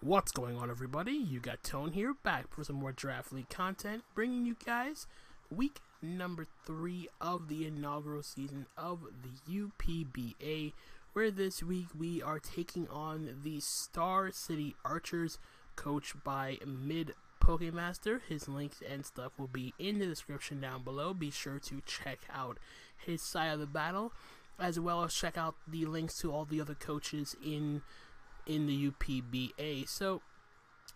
What's going on, everybody? You got Tone here, back for some more Draft League content, bringing you guys week number 3 of the inaugural season of the UPBA, where this week we are taking on the Star City Archers, coached by MidPokeMaster. His links and stuff will be in the description down below. Be sure to check out his side of the battle, as well as check out the links to all the other coaches in the UPBA. So,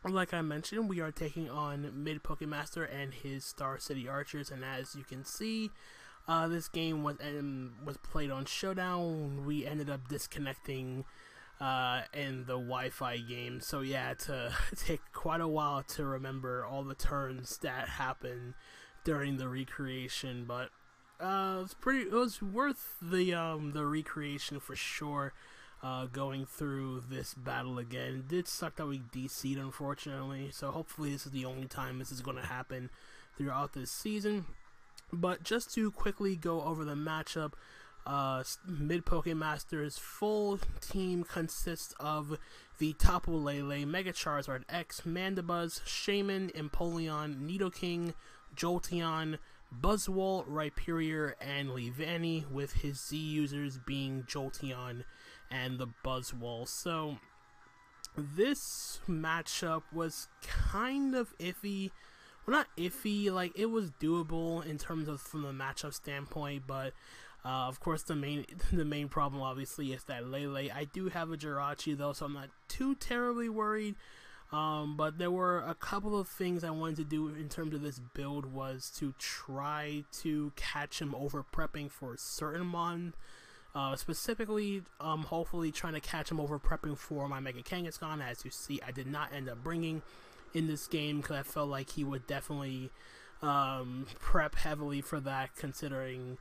like I mentioned, we are taking on MidPokeMaster and his Star City Archers, and as you can see, this game was played on Showdown. We ended up disconnecting in the Wi-Fi game, so yeah, to take quite a while to remember all the turns that happened during the recreation, but it was worth the recreation for sure. Going through this battle again. It did suck that we DC'd, unfortunately, so hopefully this is the only time this is going to happen throughout this season. But just to quickly go over the matchup, MidPokeMaster's full team consists of the Tapu Lele, Mega Charizard X, Mandibuzz, Shaman, Empoleon, Nidoking, Jolteon, Buzzwole, Rhyperior, and Leavanny, with his Z users being Jolteon and the Buzzwole. So this matchup was kind of iffy. Well, not iffy, like it was doable in terms of from the matchup standpoint, but of course the main problem obviously is that Lele. I do have a Jirachi though, so I'm not too terribly worried. But there were a couple of things I wanted to do in terms of this build, was to try to catch him over prepping for certain mon. Specifically, hopefully trying to catch him over prepping for my Mega Kangaskhan. As you see, I did not end up bringing in this game because I felt like he would definitely prep heavily for that, considering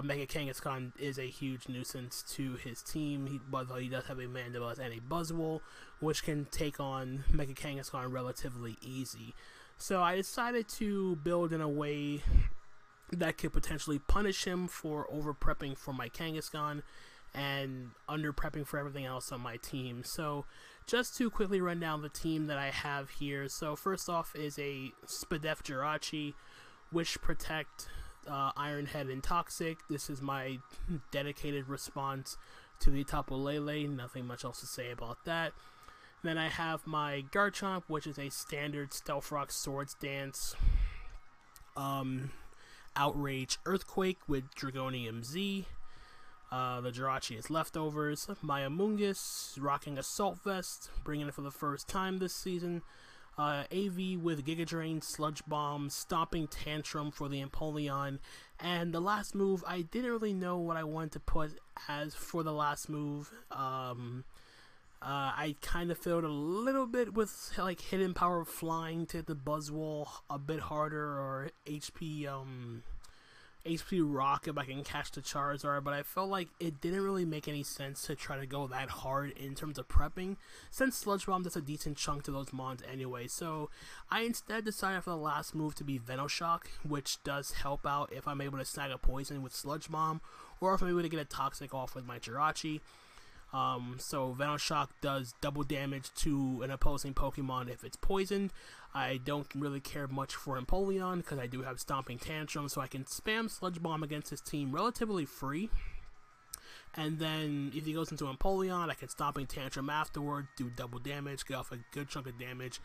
Mega Kangaskhan is a huge nuisance to his team, but he does have a Mandibuzz and a Buzzwole, which can take on Mega Kangaskhan relatively easy. So I decided to build in a way that could potentially punish him for over prepping for my Kangaskhan and under prepping for everything else on my team. So just to quickly run down the team that I have here. So first off is a Spadef Jirachi, Wish Protect, Iron Head, and Toxic. This is my dedicated response to the Tapu Lele. Nothing much else to say about that. Then I have my Garchomp, which is a standard Stealth Rock Swords Dance. Outrage Earthquake with Dragonium Z. The Jirachi is Leftovers. My Amoonguss rocking Assault Vest, bringing it for the first time this season. AV with Giga Drain, Sludge Bomb, Stomping Tantrum for the Empoleon. And the last move, I didn't really know what I wanted to put as for the last move. I kind of failed a little bit with like Hidden Power Flying to hit the Buzzwole a bit harder, or HP Rock if I can catch the Charizard, but I felt like it didn't really make any sense to try to go that hard in terms of prepping, since Sludge Bomb does a decent chunk to those mons anyway. So I instead decided for the last move to be Venoshock, which does help out if I'm able to snag a poison with Sludge Bomb, or if I'm able to get a Toxic off with my Jirachi. So Venoshock does double damage to an opposing Pokemon if it's poisoned. I don't really care much for Empoleon because I do have Stomping Tantrum, so I can spam Sludge Bomb against his team relatively free. And then if he goes into Empoleon, I can Stomping Tantrum afterward, do double damage, get off a good chunk of damage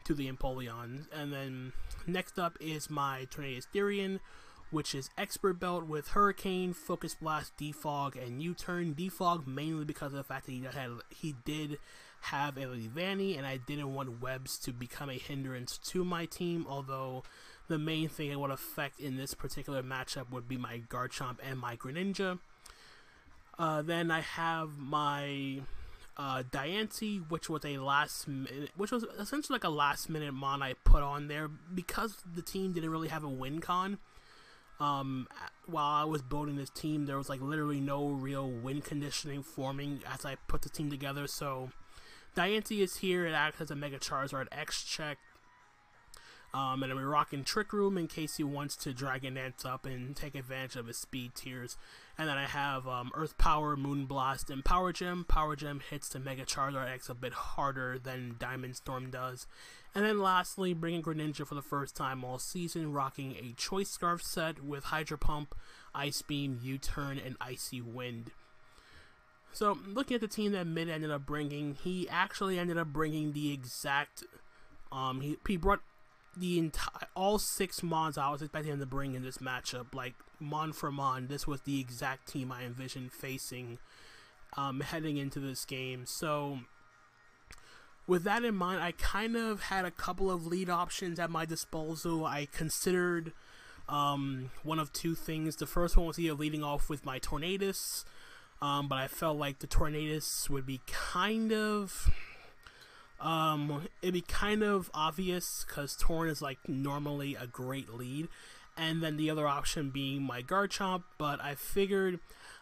to the Empoleon. And then next up is my Tornadus Therian, which is Expert Belt with Hurricane, Focus Blast, Defog, and U-Turn. Defog mainly because of the fact that he did have a Leavanny, and I didn't want webs to become a hindrance to my team, although the main thing it would affect in this particular matchup would be my Garchomp and my Greninja. Then I have my Diancie, which was essentially like a last minute mon I put on there because the team didn't really have a win con. While I was building this team, there was like literally no real win conditioning forming as I put the team together. So Diancie is here. It acts as a Mega Charizard X check. And then we're rocking Trick Room in case he wants to Dragon Dance up and take advantage of his speed tiers. And then I have Earth Power, Moon Blast, and Power Gem. Power Gem hits the Mega Charizard X a bit harder than Diamond Storm does. And then lastly, bringing Greninja for the first time all season, rocking a Choice Scarf set with Hydro Pump, Ice Beam, U-Turn, and Icy Wind. So, looking at the team that Mid ended up bringing, he actually ended up bringing the exact, he brought the entire, all 6 Mons I was expecting him to bring in this matchup, like, Mon for Mon. This was the exact team I envisioned facing, heading into this game. So, with that in mind, I kind of had a couple of lead options at my disposal. I considered, one of 2 things. The first one was either leading off with my Tornadus, but I felt like the Tornadus would be kind of, it'd be kind of obvious because Torn is like normally a great lead, and then the other option being my Garchomp, but I figured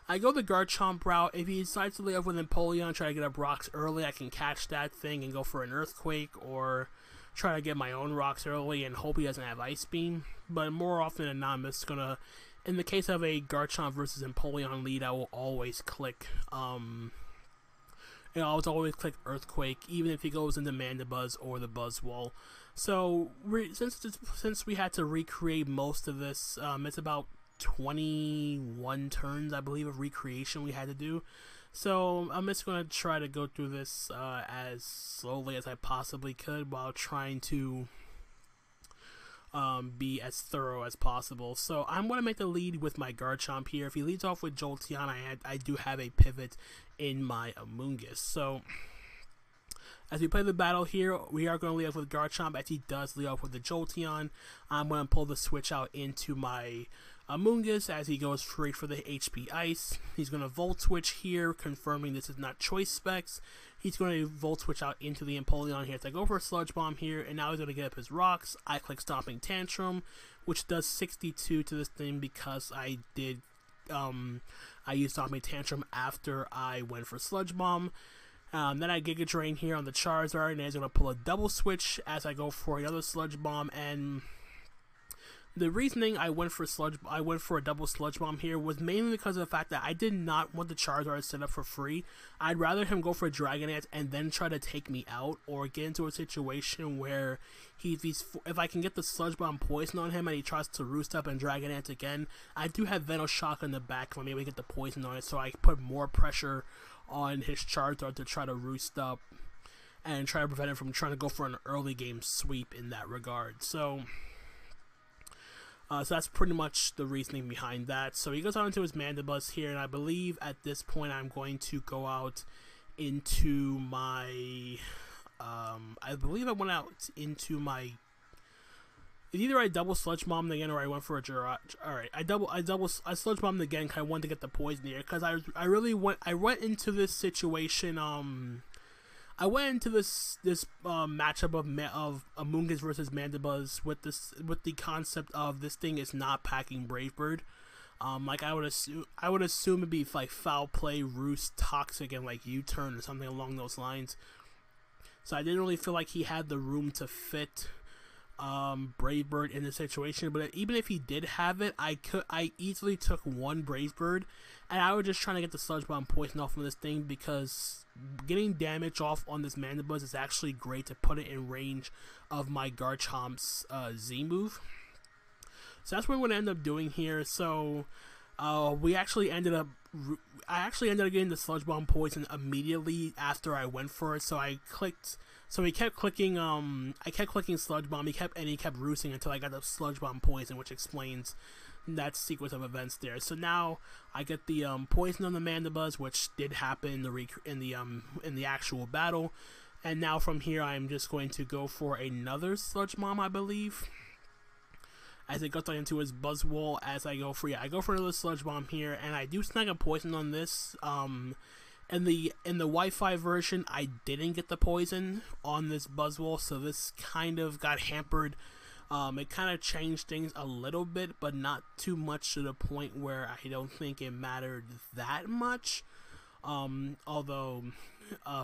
I go the Garchomp route. If he decides to lay up with Empoleon, try to get up rocks early, I can catch that thing and go for an Earthquake, or try to get my own rocks early and hope he doesn't have Ice Beam. But more often than not, I'm just gonna, in the case of a Garchomp versus Empoleon lead, I will always click, I'll always click Earthquake, even if he goes into Mandibuzz or the Buzzwole. So, since we had to recreate most of this, it's about 21 turns, I believe, of recreation we had to do. So, I'm just going to try to go through this as slowly as I possibly could while trying to be as thorough as possible. So I'm going to make the lead with my Garchomp here. If he leads off with Jolteon, I do have a pivot in my Amoonguss. So as we play the battle here, we are going to lead off with Garchomp. As he does lead off with the Jolteon, I'm going to pull the switch out into my Amoonguss as he goes straight for the HP Ice. He's going to Volt Switch here, confirming this is not Choice Specs. He's going to Volt Switch out into the Empoleon here. So I go for a Sludge Bomb here, and now he's going to get up his rocks. I click Stomping Tantrum, which does 62 to this thing because I did, I used Stomping Tantrum after I went for Sludge Bomb. Then I Giga Drain here on the Charizard, and he's going to pull a Double Switch as I go for another Sludge Bomb, and the reasoning I went for a double Sludge Bomb here was mainly because of the fact that I did not want the Charizard set up for free. I'd rather him go for a Dragonite and then try to take me out, or get into a situation where if I can get the Sludge Bomb poison on him and he tries to roost up and Dragonite again, I do have Venoshock in the back if I'm able to get the poison on it, so I put more pressure on his Charizard to try to roost up and try to prevent him from trying to go for an early game sweep in that regard. So that's pretty much the reasoning behind that. So he goes out into his Mandibuzz here, and I believe at this point I'm going to go out into my, I believe I went out into my, either I double Sludge Bombed again or I went for a Jiraiya. Alright, I Sludge Bombed again because I wanted to get the poison here, because I went into this situation, I went into this matchup of Amoonguss versus Mandibuzz with the concept of this thing is not packing Brave Bird. Like I would assume it'd be like Foul Play, Roost, Toxic, and like U-Turn or something along those lines. So I didn't really feel like he had the room to fit Brave Bird in the situation. But even if he did have it, I easily took one Brave Bird, and I was just trying to get the Sludge Bomb poison off of this thing, because getting damage off on this Mandibuzz is actually great to put it in range of my Garchomp's Z move. So that's what I'm going to end up doing here. So I actually ended up getting the Sludge Bomb poison immediately after I went for it. So I kept clicking Sludge Bomb. He kept roosting until I got the Sludge Bomb poison, which explains that sequence of events there. So now I get the poison on the Mandibuzz, which did happen in the actual battle. And now from here I'm just going to go for another Sludge Bomb, I believe, as it goes into his Buzzwole. As I go for another Sludge Bomb here, and I do snag a poison on this. In the Wi-Fi version, I didn't get the poison on this Buzzwole, so this kind of got hampered. It kind of changed things a little bit, but not too much to the point where I don't think it mattered that much. Although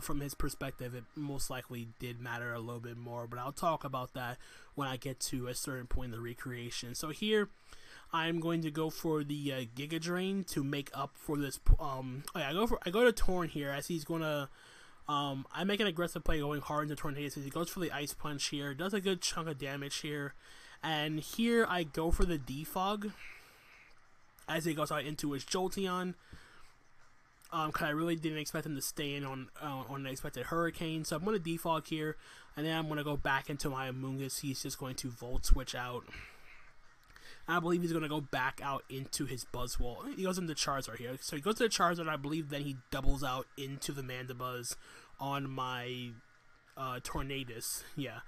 from his perspective, it most likely did matter a little bit more, but I'll talk about that when I get to a certain point in the recreation. So here, I'm going to go for the Giga Drain to make up for this. I go to Torn here as he's gonna. I make an aggressive play going hard into Tornadus as he goes for the Ice Punch here. Does a good chunk of damage here, and here I go for the Defog as he goes out into his Jolteon. Cause I really didn't expect him to stay in on an expected Hurricane, so I'm gonna Defog here, and then I'm gonna go back into my Amoonguss. He's just going to Volt Switch out. I believe he's going to go back out into his Buzzwole. He goes into Charizard here. So he goes to the Charizard, I believe then he doubles out into the Mandibuzz on my Tornadus. Yeah.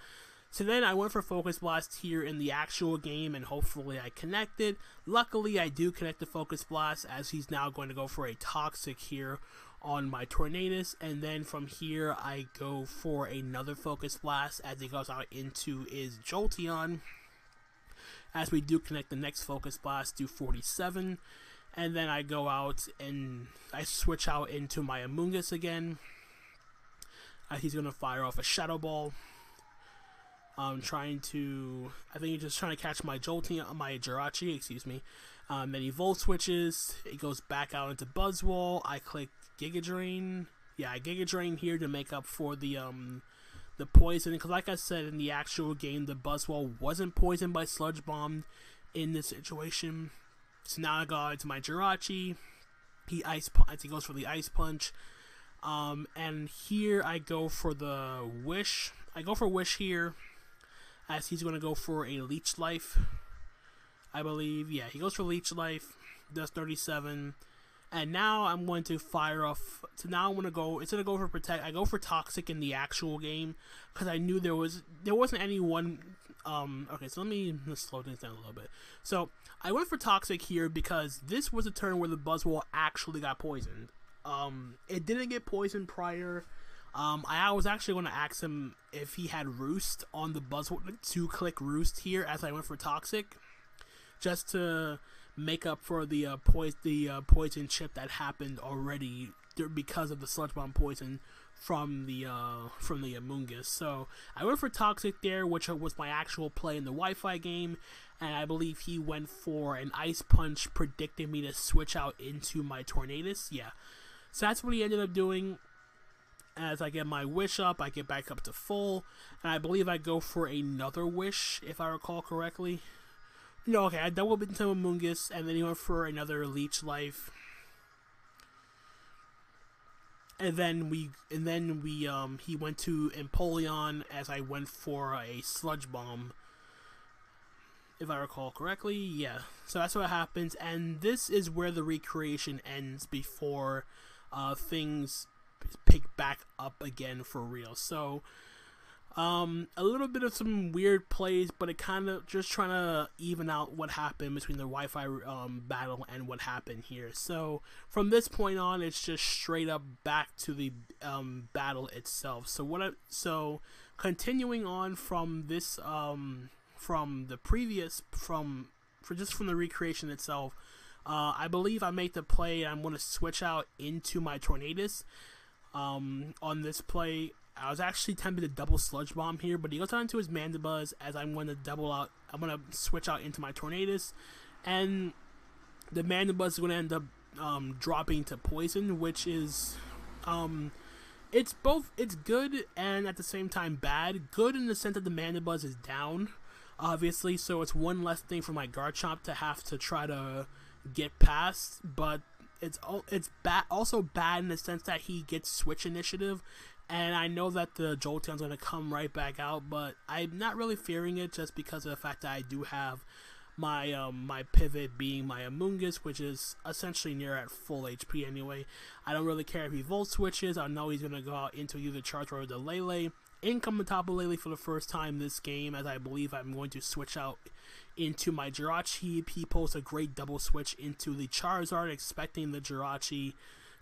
So then I went for Focus Blast here in the actual game, and hopefully I connected. Luckily, I do connect the Focus Blast, as he's now going to go for a Toxic here on my Tornadus. And then from here, I go for another Focus Blast as he goes out into his Jolteon. As we do connect the next Focus Blast to 47, and then I go out and I switch out into my Amoonguss again. He's going to fire off a Shadow Ball. I think he's just trying to catch my Jolteon, my Jirachi, excuse me. Then he Volt Switches. It goes back out into Buzzwole. I click Giga Drain. Yeah, I Giga Drain here to make up for the poison, because like I said in the actual game, the Buzzwole wasn't poisoned by Sludge Bomb in this situation. So now I go into my Jirachi. He goes for the Ice Punch. And here I go for the Wish. I go for Wish here, as he's going to go for a Leech Life, I believe. Yeah, he goes for Leech Life, does 37. And now I'm going to fire off. So now I'm going to go, instead of go for Protect, I go for Toxic in the actual game, because I knew there wasn't any one. Okay, so let's slow things down a little bit. So I went for Toxic here because this was a turn where the Buzzwole actually got poisoned. It didn't get poisoned prior. I was actually going to ask him if he had Roost on the Buzzwole to click Roost here as I went for Toxic, just to make up for the poison chip that happened already because of the Sludge Bomb poison from the Amoonguss. So I went for Toxic there, which was my actual play in the Wi-Fi game, and I believe he went for an Ice Punch, predicting me to switch out into my Tornadus. Yeah, so that's what he ended up doing. As I get my Wish up, I get back up to full, and I believe I go for another Wish, if I recall correctly. No, okay, I doubled into Amoonguss, and then he went for another Leech Life. And then he went to Empoleon as I went for a Sludge Bomb, if I recall correctly. Yeah, so that's what happens, and this is where the recreation ends before things pick back up again for real. So a little bit of some weird plays, but it kind of just trying to even out what happened between the Wi-Fi battle and what happened here. So from this point on, it's just straight up back to the battle itself. So continuing on from this from the recreation itself, I believe I made the play. I'm going to switch out into my Tornadus. On this play, I was actually tempted to double Sludge Bomb here, but he goes on to his Mandibuzz as I'm going to I'm going to switch out into my Tornadus, and the Mandibuzz is going to end up dropping to Poison, which is it's good and at the same time bad. Good in the sense that the Mandibuzz is down, obviously, so it's one less thing for my Garchomp to have to try to get past, but it's also bad in the sense that he gets switch initiative, and I know that the Jolteon's going to come right back out, but I'm not really fearing it just because of the fact that I do have my my pivot being my Amoonguss, which is essentially near at full HP anyway. I don't really care if he Volt Switches. I know he's going to go out into either Charizard or the Lele. Income on top of Lele for the first time this game, as I believe I'm going to switch out into my Jirachi. He pulls a great double switch into the Charizard, expecting the Jirachi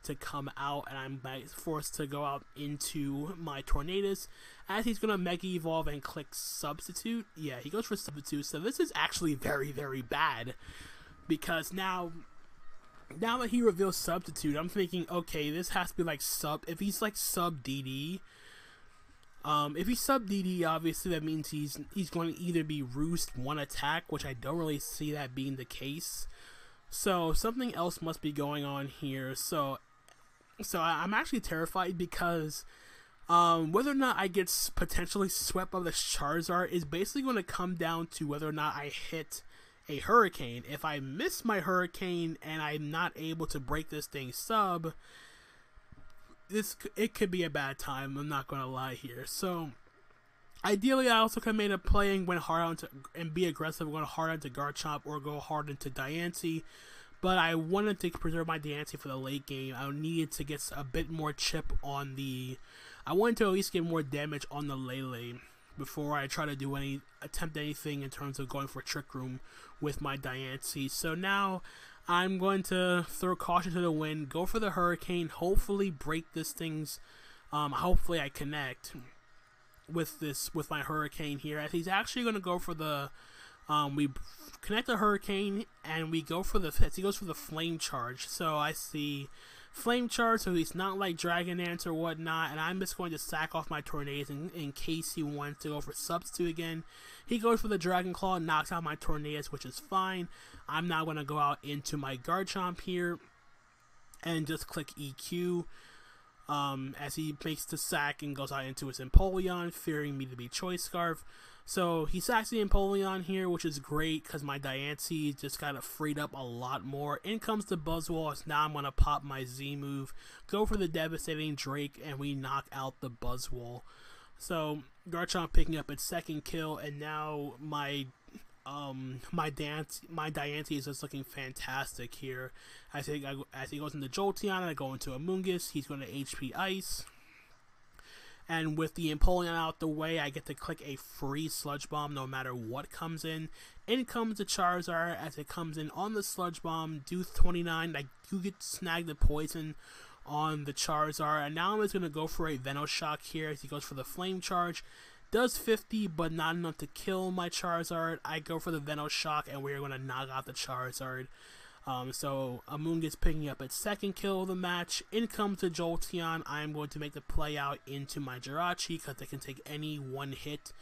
to come out, and I'm forced to go out into my Tornadus, as he's going to Mega Evolve and click Substitute. Yeah, he goes for Substitute, so this is actually very, very bad, because now now that he reveals Substitute, I'm thinking, okay, this has to be like sub. If he's like sub DD, if he's sub DD, obviously that means he's going to either be Roost one attack, which I don't really see that being the case. So something else must be going on here. So I'm actually terrified because whether or not I get potentially swept by this Charizard is basically going to come down to whether or not I hit a Hurricane. If I miss my Hurricane and I'm not able to break this thing sub, it could be a bad time. I'm not going to lie here. So ideally, I also could have made a play and went hard onto and be aggressive, going hard into Garchomp or go hard into Diancie. But I wanted to preserve my Diancie for the late game. I needed to get a bit more chip on the. I wanted to at least get more damage on the Lele before I try to attempt anything in terms of going for Trick Room with my Diancie. So now I'm going to throw caution to the wind, go for the Hurricane, hopefully break this thing's. Hopefully I connect with my Hurricane here, as he's actually going to go for the. We connect the Hurricane and he goes for the Flame Charge. So I see Flame Charge, so he's not like Dragon Dance or whatnot, and I'm just going to sack off my Tornadus in case he wants to go for Substitute again. He goes for the Dragon Claw, knocks out my Tornadus, which is fine. I'm now going to go out into my Garchomp here and just click EQ as he makes the sack and goes out into his Empoleon, fearing me to be Choice Scarf. So he sacks the Empoleon here, which is great because my Diancie just got freed up a lot more. In comes the Buzzwole, so now I'm going to pop my Z move, go for the Devastating Drake, and we knock out the Buzzwole. So Garchomp picking up its second kill, and now my Diancie is just looking fantastic here. As he goes into Jolteon, I go into Amoonguss. He's going to HP Ice. And with the Empoleon out the way, I get to click a free Sludge Bomb no matter what comes in. In comes the Charizard as it comes in on the Sludge Bomb. Do 29. I do get to snag the poison on the Charizard. And now I'm just going to go for a Venoshock here as he goes for the Flame Charge. Does 50, but not enough to kill my Charizard. I go for the Venoshock, and we're going to knock out the Charizard. So Amoonguss picking up its second kill of the match. In comes the Jolteon. I'm going to make the play out into my Jirachi because it can take any one hit.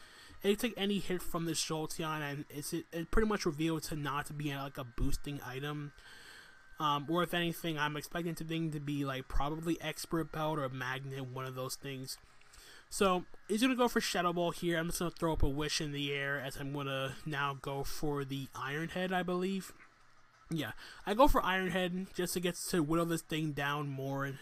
It can take any hit from this Jolteon, and it pretty much revealed to not to be like a boosting item. Or if anything, I'm expecting the thing to be like probably Expert Belt or Magnet, one of those things. So he's going to go for Shadow Ball here. I'm just going to throw up a Wish in the air as I'm going to now go for the Iron Head, I believe. Yeah, I go for Iron Head just to get to whittle this thing down more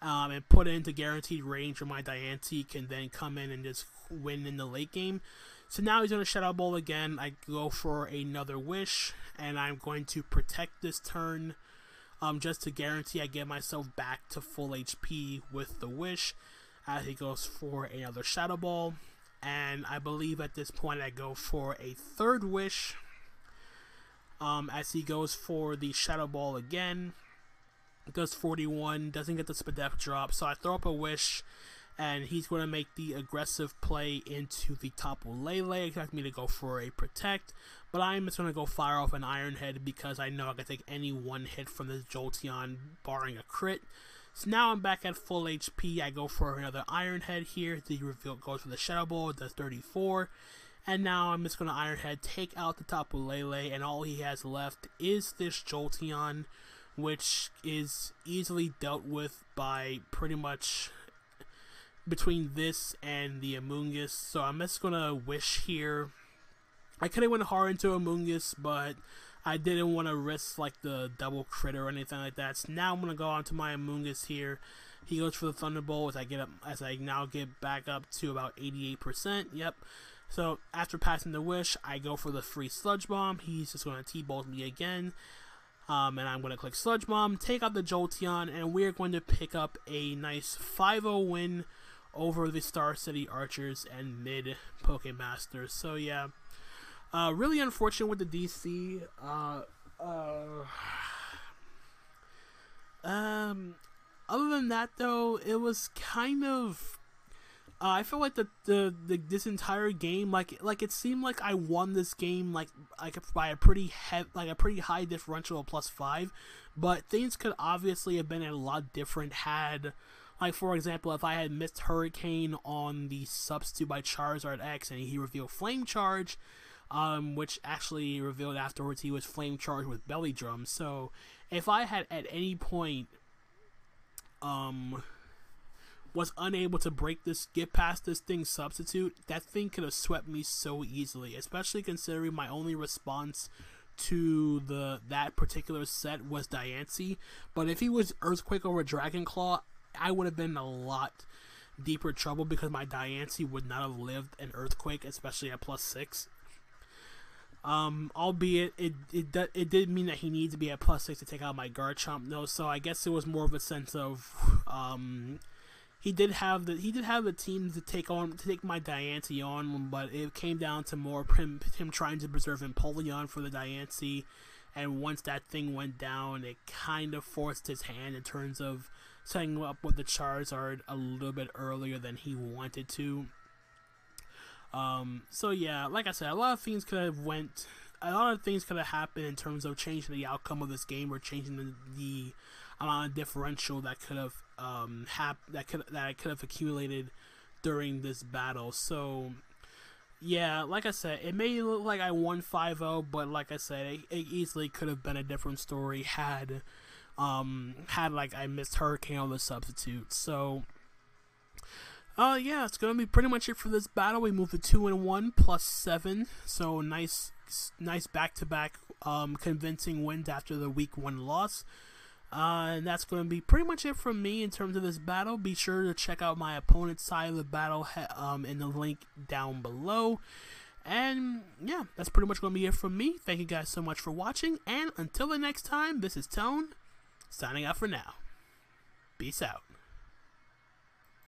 and put it into guaranteed range where my Diancie can then come in and just win in the late game. So now he's going to Shadow Ball again. I go for another Wish, and I'm going to protect this turn just to guarantee I get myself back to full HP with the Wish. As he goes for another Shadow Ball, and I believe at this point I go for a third Wish. As he goes for the Shadow Ball again, does 41, doesn't get the Spadef drop, so I throw up a Wish, and he's going to make the aggressive play into the Tapu Lele, expect me to go for a Protect, but I'm just going to go fire off an Iron Head because I know I can take any one hit from this Jolteon, barring a crit. So now I'm back at full HP. I go for another Iron Head here. The reveal goes for the Shadow Ball, does 34. And now I'm just going to Iron Head, take out the Tapu Lele, and all he has left is this Jolteon, which is easily dealt with by pretty much between this and the Amoonguss. So I'm just going to Wish here. I could have went hard into Amoonguss, but I didn't want to risk like the double crit or anything like that. So now I'm going to go on to my Amoonguss here. He goes for the Thunderbolt as I now get back up to about 88%. Yep. So after passing the Wish, I go for the free Sludge Bomb. He's just going to T-Bolt me again. And I'm going to click Sludge Bomb, take out the Jolteon, and we're going to pick up a nice 5-0 win over the Star City Archers and MidPokeMaster. So yeah, really unfortunate with the DC. Other than that, though, it was kind of I feel like this entire game, like it seemed like I won this game like by a pretty high differential of +5, but things could obviously have been a lot different had, like, for example, if I had missed Hurricane on the substitute by Charizard X and he revealed Flame Charge, which actually revealed afterwards he was Flame Charged with Belly Drum. So if I had at any point was unable to get past this thing's substitute, that thing could have swept me so easily, especially considering my only response to that particular set was Diancie. But if he was Earthquake over Dragon Claw, I would have been in a lot deeper trouble because my Diancie would not have lived an Earthquake, especially at +6. Albeit it did mean that he needed to be at +6 to take out my Garchomp, though. So I guess it was more of a sense of he did have the team to take my Diancie on, but it came down to more him trying to preserve Empoleon for the Diancie, and once that thing went down, it kind of forced his hand in terms of setting up with the Charizard a little bit earlier than he wanted to. So yeah, like I said, a lot of things could have happened in terms of changing the outcome of this game, or changing the amount of differential that could have that I could have accumulated during this battle. So yeah, like I said, it may look like I won 5-0, but like I said, it easily could have been a different story had like I missed Hurricane on the substitute. So yeah, it's gonna be pretty much it for this battle. We move to 2-1 +7, so nice back-to-back convincing wins after the week 1 loss. And that's going to be pretty much it from me in terms of this battle. Be sure to check out my opponent's side of the battle in the link down below. And yeah, that's pretty much going to be it from me. Thank you guys so much for watching, and until the next time, this is Tone, signing out for now. Peace out.